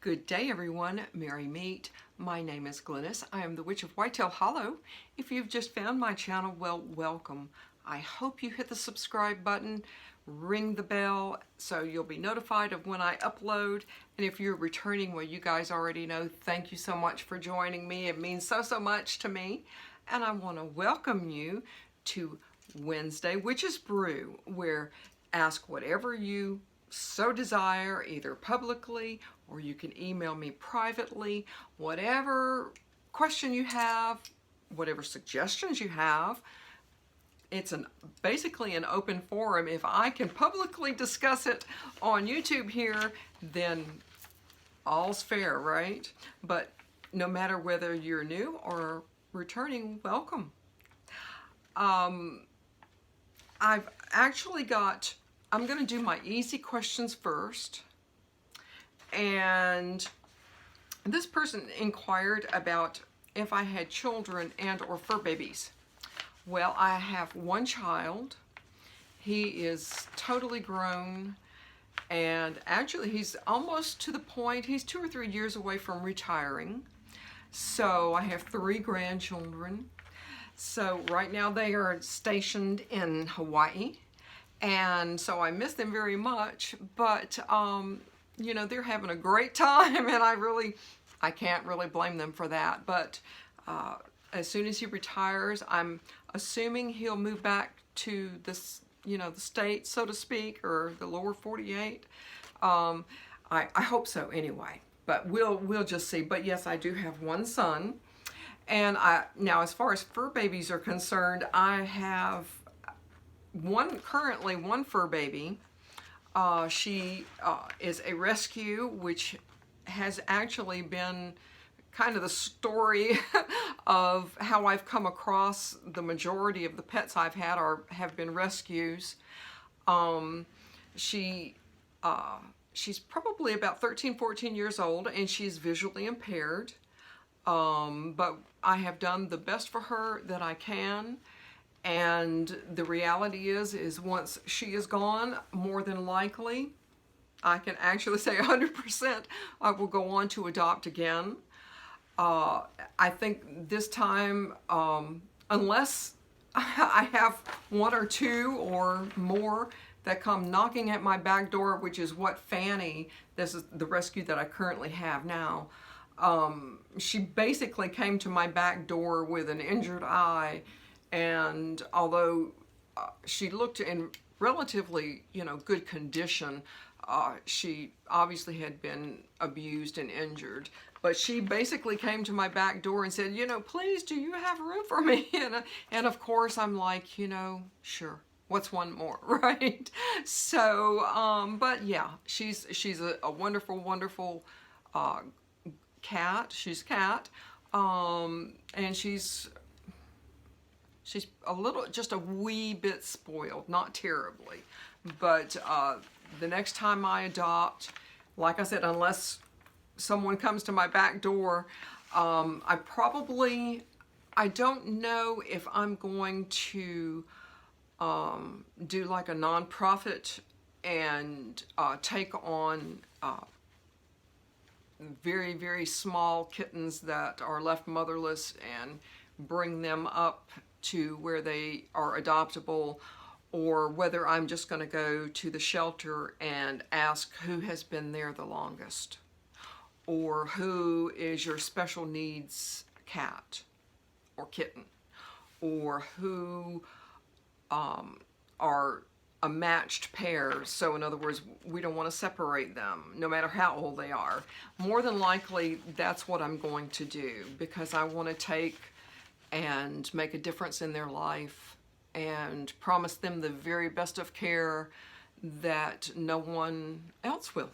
Good day, everyone. Merry meet. My name is Glennis. I am the Witch of Whitetail Hollow. If you've just found my channel, well, welcome. I hope you hit the subscribe button, ring the bell, so you'll be notified of when I upload. And if you're returning, well, you guys already know, thank you so much for joining me. It means so much to me. And I want to welcome you to Wednesday, which is Brew, where ask whatever you so desire, either publicly or you can email me privately, whatever question you have, whatever suggestions you have. It's basically an open forum. If I can publicly discuss it on YouTube here, then all's fair, right? But no matter whether you're new or returning, welcome. I've actually got, I'm going to do my easy questions first. And this person inquired about if I had children and or fur babies. Well, I have one child. He is totally grown, and actually he's almost to the point, he's 2 or 3 years away from retiring. So I have 3 grandchildren. So right now they are stationed in Hawaii, and so I miss them very much, but you know, they're having a great time, and I can't really blame them for that. But as soon as he retires, I'm assuming he'll move back to this, you know, the States, so to speak, or the lower 48. I hope so anyway, but we'll just see. But yes, I do have one son. And now as far as fur babies are concerned, I have currently one fur baby. She is a rescue, which has actually been kind of the story of how I've come across the majority of the pets I've had have been rescues. She's probably about 13, 14 years old, and she's visually impaired. But I have done the best for her that I can. And the reality is once she is gone, more than likely, I can actually say 100%, I will go on to adopt again. I think this time, unless I have 1 or 2 or more that come knocking at my back door, which is what Fanny, this is the rescue that I currently have now, she basically came to my back door with an injured eye. And although she looked in relatively, you know, good condition, she obviously had been abused and injured. But she basically came to my back door and said, you know, please, do you have room for me? And of course, I'm like, you know, sure. What's one more, right? So, but yeah, she's a wonderful, wonderful cat. She's a cat, and she's just a wee bit spoiled, not terribly. But the next time I adopt, like I said, unless someone comes to my back door, I don't know if I'm going to do like a nonprofit and take on very, very small kittens that are left motherless and bring them up to where they are adoptable, or whether I'm just going to go to the shelter and ask who has been there the longest, or who is your special needs cat or kitten, or who are a matched pair. So in other words, we don't want to separate them no matter how old they are. More than likely, that's what I'm going to do, because I want to take and make a difference in their life and promise them the very best of care that no one else will.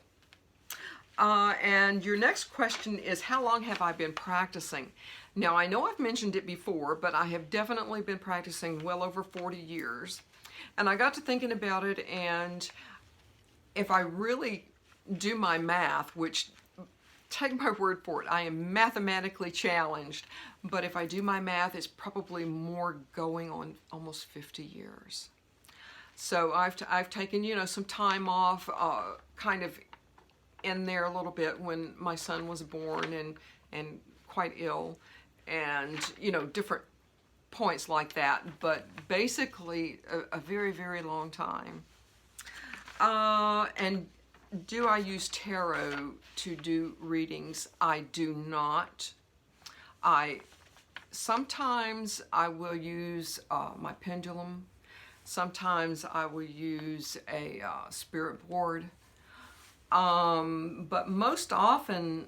And your next question is, how long have I been practicing? Now, I know I've mentioned it before, but I have definitely been practicing well over 40 years. And I got to thinking about it, and if I really do my math, which, take my word for it, I am mathematically challenged, but if I do my math, it's probably more going on almost 50 years. So I've taken, you know, some time off, kind of in there a little bit when my son was born and quite ill, and you know, different points like that, but basically a very, very long time. And do I use tarot to do readings? I do not. Sometimes I will use my pendulum. Sometimes I will use a spirit board. But most often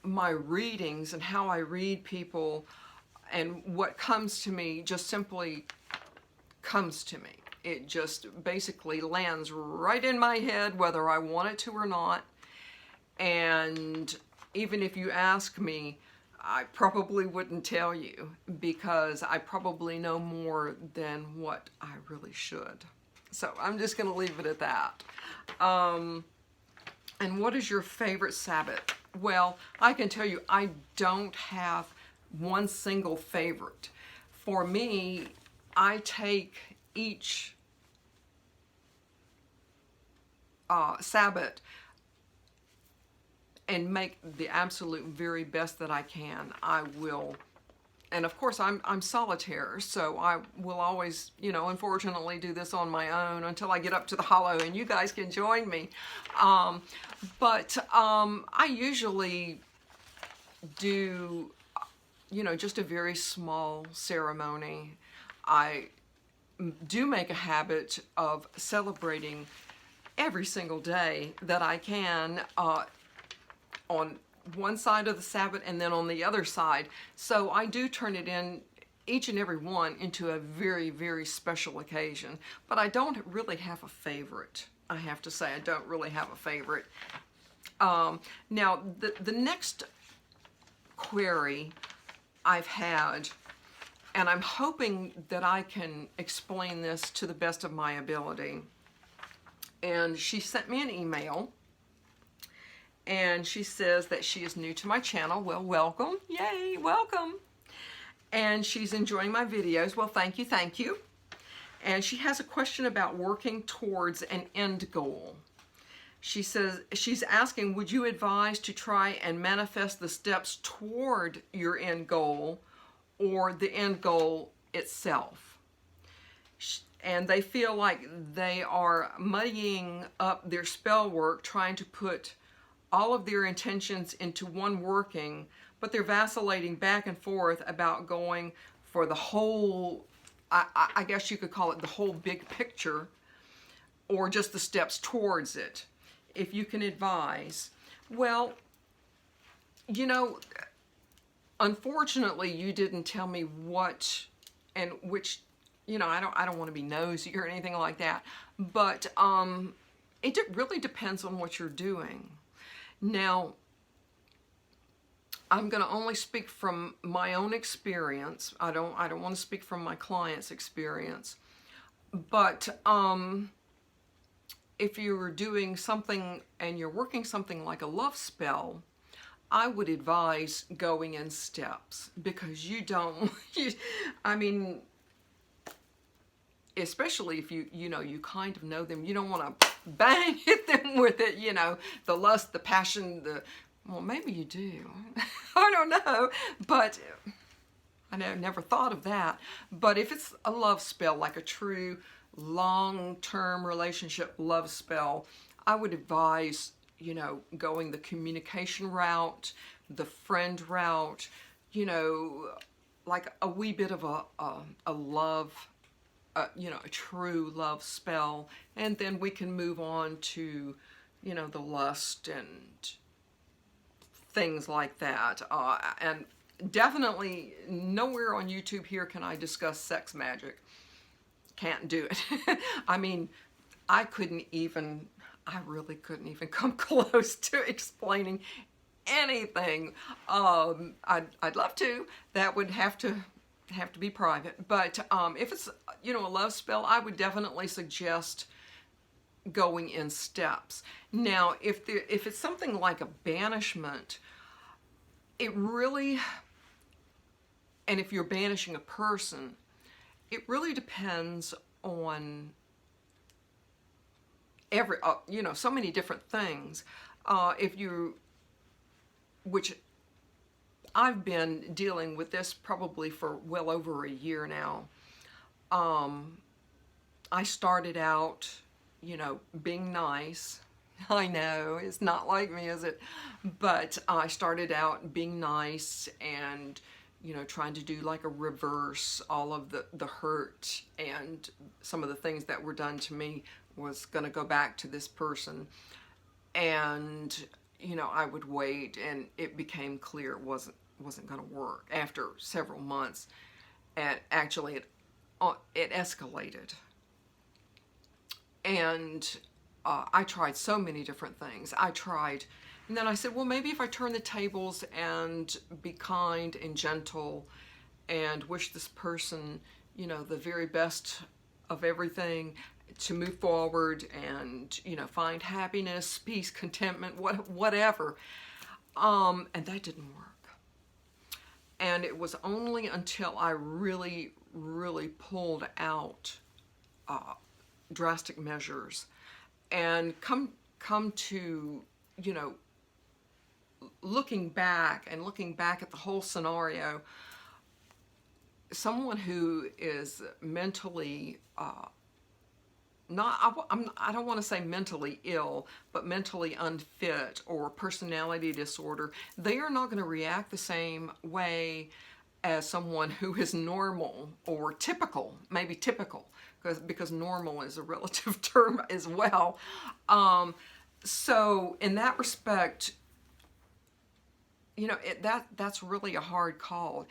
my readings and how I read people and what comes to me just simply comes to me. It just basically lands right in my head whether I want it to or not. And even if you ask me, I probably wouldn't tell you, because I probably know more than what I really should. So I'm just going to leave it at that. And what is your favorite Sabbath? Well, I can tell you I don't have one single favorite. For me, I take each Sabbath and make the absolute very best that I can. I will, and of course I'm solitaire, so I will always, you know, unfortunately do this on my own until I get up to the hollow and you guys can join me. But I usually do, you know, just a very small ceremony. I do make a habit of celebrating every single day that I can, on one side of the Sabbath and then on the other side. So I do turn it in, each and every one, into a very, very special occasion. But I don't really have a favorite. I have to say, I don't really have a favorite. Now, the next query I've had, and I'm hoping that I can explain this to the best of my ability. And she sent me an email. And she says that she is new to my channel. Well, welcome. Yay, welcome. And she's enjoying my videos. Well, thank you, thank you. And she has a question about working towards an end goal. She says, she's asking, would you advise to try and manifest the steps toward your end goal or the end goal itself? And they feel like they are muddying up their spell work, trying to put all of their intentions into one working, but they're vacillating back and forth about going for the whole, I guess you could call it the whole big picture, or just the steps towards it. If you can advise. Well, you know, unfortunately, you didn't tell me what and which, you know, I don't want to be nosy or anything like that, but it really depends on what you're doing. Now, I'm going to only speak from my own experience. I don't want to speak from my client's experience. But if you're doing something and you're working something like a love spell, I would advise going in steps, because you don't, I mean, especially if you know, you kind of know them, you don't want to bang hit them with it, you know, the lust, the passion, well, maybe you do. I don't know, but I never thought of that. But if it's a love spell, like a true long-term relationship love spell, I would advise, you know, going the communication route, the friend route, you know, like a wee bit of a love, you know, a true love spell, and then we can move on to, you know, the lust and things like that. And definitely nowhere on YouTube here can I discuss sex magic. Can't do it. I mean, I really couldn't even come close to explaining anything. I'd love to. That would have to be private. But if it's, you know, a love spell, I would definitely suggest going in steps. Now, if it's something like a banishment, it really, and if you're banishing a person, it really depends on you know, so many different things. if you, which I've been dealing with this probably for well over a year now. I started out, being nice. I know, it's not like me, is it? But I started out being nice and, trying to do like a reverse. All of the hurt and some of the things that were done to me was going to go back to this person. And, I would wait, and it became clear it wasn't going to work after several months. And actually, it escalated. And I tried so many different things. And then I said, well, maybe if I turn the tables and be kind and gentle and wish this person, the very best of everything to move forward and, find happiness, peace, contentment, whatever. And that didn't work. And it was only until I really, really pulled out drastic measures and come to, looking back at the whole scenario, someone who is mentally I don't want to say mentally ill, but mentally unfit or personality disorder, they are not going to react the same way as someone who is normal or typical, maybe typical, because normal is a relative term as well. So in that respect, that's really a hard call.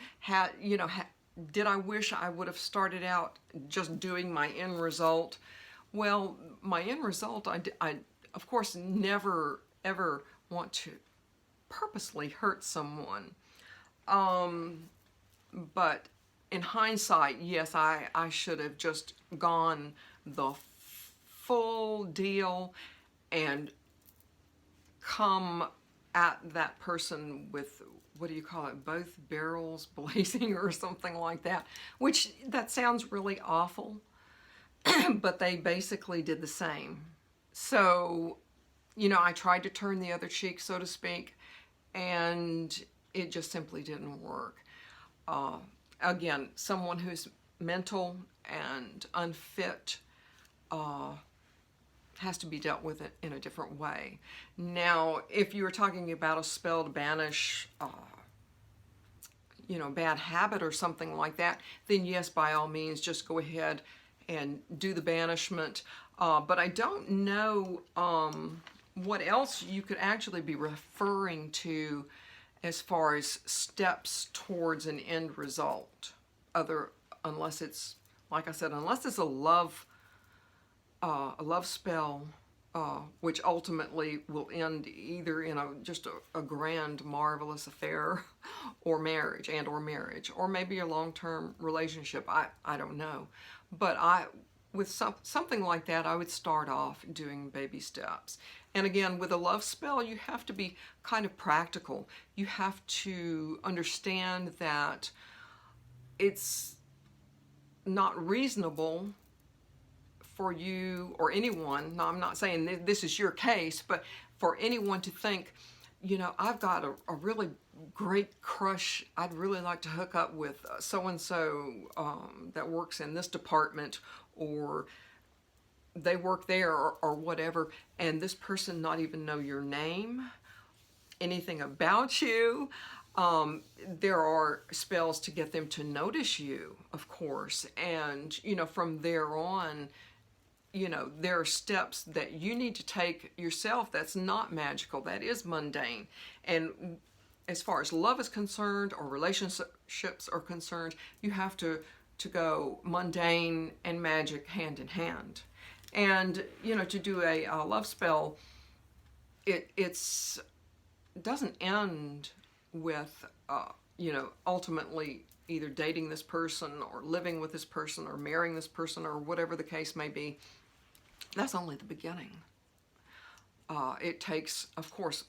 Did I wish I would have started out just doing my end result? Well, my end result, I of course never ever want to purposely hurt someone. But in hindsight, yes, I should have just gone the full deal and come at that person with, what do you call it, both barrels blazing or something like that, which that sounds really awful, but they basically did the same. So, I tried to turn the other cheek, so to speak, and it just simply didn't work. Again, someone who's mental and unfit has to be dealt with it in a different way. Now, if you were talking about a spell to banish, bad habit or something like that, then yes, by all means, just go ahead and do the banishment. But I don't know what else you could actually be referring to as far as steps towards an end result. Unless it's, like I said, unless it's a love spell, which ultimately will end either in just a grand, marvelous affair, or marriage, or maybe a long-term relationship. I don't know, but with something like that, I would start off doing baby steps. And again, with a love spell, you have to be kind of practical. You have to understand that it's not reasonable for you or anyone, no, I'm not saying this is your case, but for anyone to think, I've got a really great crush. I'd really like to hook up with so-and-so that works in this department, or they work there, or whatever, and this person not even know your name, anything about you. There are spells to get them to notice you, of course, and from there on, there are steps that you need to take yourself that's not magical, that is mundane. And as far as love is concerned, or relationships are concerned, you have to go mundane and magic hand in hand. And to do a love spell, it doesn't end with ultimately either dating this person or living with this person or marrying this person or whatever the case may be. That's only the beginning. It takes, of course,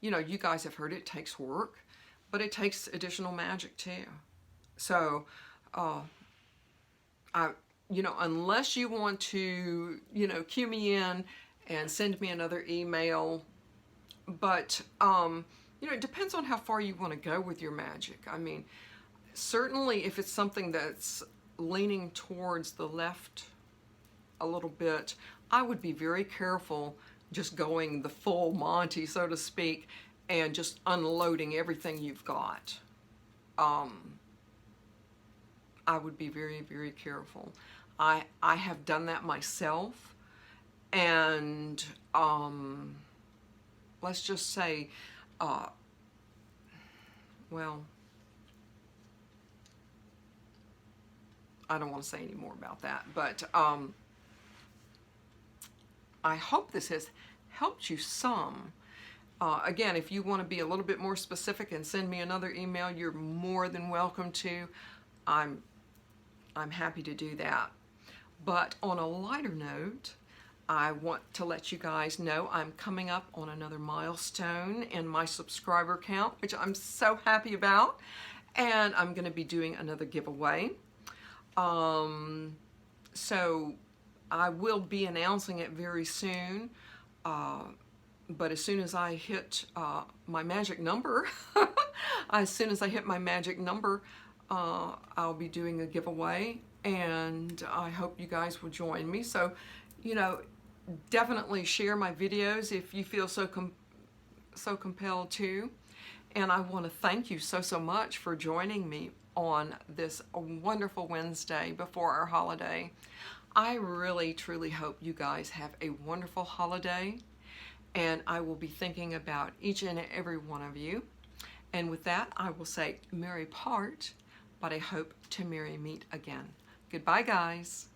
you guys have heard it takes work, but it takes additional magic too. So, unless you want to, cue me in and send me another email, But you know, it depends on how far you want to go with your magic. I mean, certainly if it's something that's leaning towards the left a little bit, I would be very careful just going the full Monty, so to speak, and just unloading everything you've got. I would be very, very careful. I have done that myself, and let's just say, well, I don't want to say any more about that, but I hope this has helped you some. Again, if you want to be a little bit more specific and send me another email, you're more than welcome to. I'm happy to do that. But on a lighter note, I want to let you guys know I'm coming up on another milestone in my subscriber count, which I'm so happy about. And I'm going to be doing another giveaway. So I will be announcing it very soon. But as soon as I hit my magic number, I'll be doing a giveaway, and I hope you guys will join me. So, you know, definitely share my videos if you feel so compelled to. And I want to thank you so much for joining me on this wonderful Wednesday before our holiday. I really, truly hope you guys have a wonderful holiday, and I will be thinking about each and every one of you. And with that, I will say merry part, but I hope to merry meet again. Goodbye, guys.